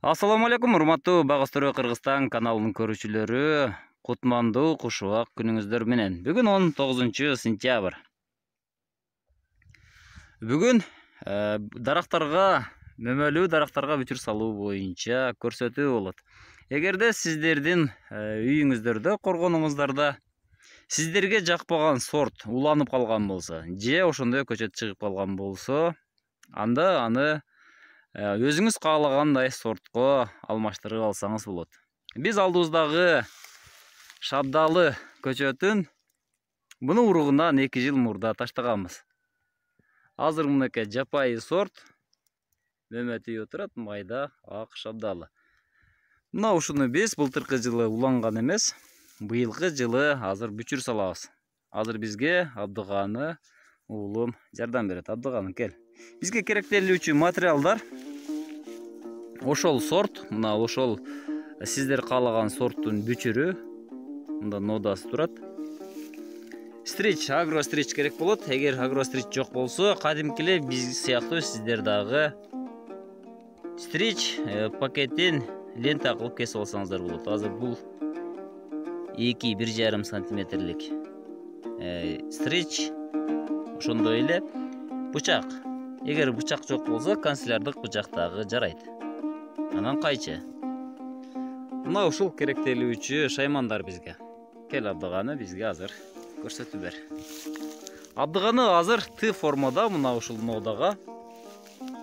Ассаламу алейкум, урматтуу Багастыруу Кыргызстан каналынын көрүүчүлөрү. Кутмандуу кушубак күнүңүздөр менен. Бүгүн 19 сентябрь. Бүгүн дарактарга, мөмөлүү дарактарга бүчүр салуу боюнча көрсөтүү болот. Эгерде сиздердин үйүңүздөрдө, коргонуңуздарда сиздерге жакпаган сорт уланып калган болсо, же ошондой көчөт чыгып калган болсо, анда аны өзүңүз каалагандай сортко алмаштырып алсаңыз болот. Биз алдыбыздагы шабдалы көчөтүн муну уругунан 2 жыл мурда таштаганбыз. Азыр мынакей жапайы сорт мөмө тийип турат, майда ак шабдалы. Мына ушуну биз былтыркы жылы уланган эмес, быйылкы жылы азыр бүчүр салабыз. Азыр бизге Абдыганы уулум жардам берет. Абдыганы, кел. Бизге керектелүүчү материалдар ошол сорт, мына ошол сиздер каалаган сорттун бүчүрү, мында нодасы турат. Стрич, агро стрич керек болот. Эгер агро стрич жок болсо, кадимки эле биз сыяктуу сиздер дагы стрич пакетин лента кылып кесип алсаңыздар болот. Азыр бул 2-1,5 сантиметрлик стрич. Ошондой эле бычак. Эгер бычак жок болсо, канцелярдык бычак дагы жарайт. Анан кайчы. Мына ушул керектелүүчү шаймандар бизге. Кел Абдыганы бизге азыр көрсөтүп бер. Абдыганы азыр Т формада, мына ушул нодага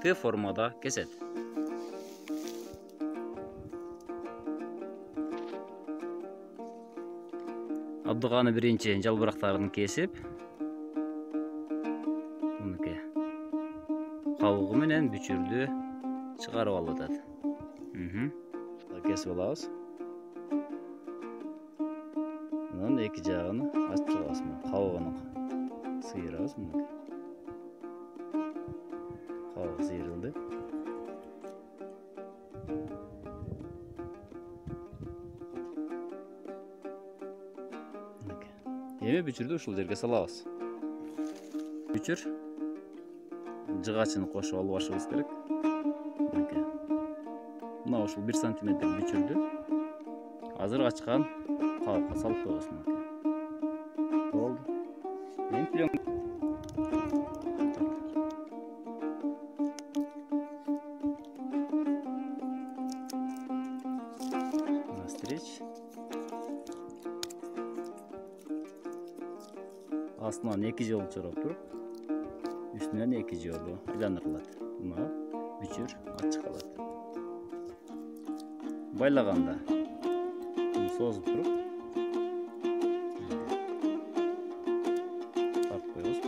Т формада кесет. Абдыганы биринчи жалбырактарын кесип, мынакей кабыгы менен бүчүрдү чыгарып алып атат. Кесип алабыз. Анан эки жагын ачып чыгабыз. Кабыгын сыйырабыз. Кабыгы сыйрылды. Эми бүчүрдү ушул жерге салабыз. Бүчүр жыгачын кошуп албашыбыз керек. Мына ушул 1 сантиметр бүчүрдү азыр ачкан кабыкка салып коебуз. Болду. Мен пленка. Стрич. Астынан 2 жолу чороп туруп, үстүнөн 2 жолу айландырылат. Мына бүчүр ачык калат. Байлаганда созуп туруп тартып коебуз.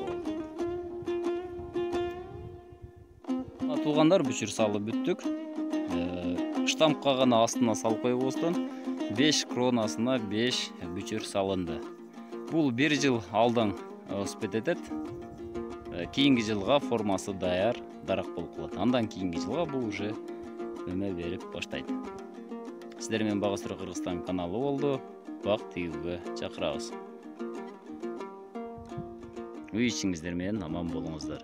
Туугандар, бүчүр салып бүттүк. Штампка гана астына салып койбостон 5 кронасына 5 бүчүр салынды. Бул 1 жыл алдың өсүп кетет. Кийинки жылга формасы даяр дарак болуп калат. Андан кийинки жылга бул уже мөмө берип баштайт. Сиздер менен Багастыруу Кыргызстан каналы болду. Бак тийүүгө чакырабыз. Үй ичиңиздер менен аман болуңуздар.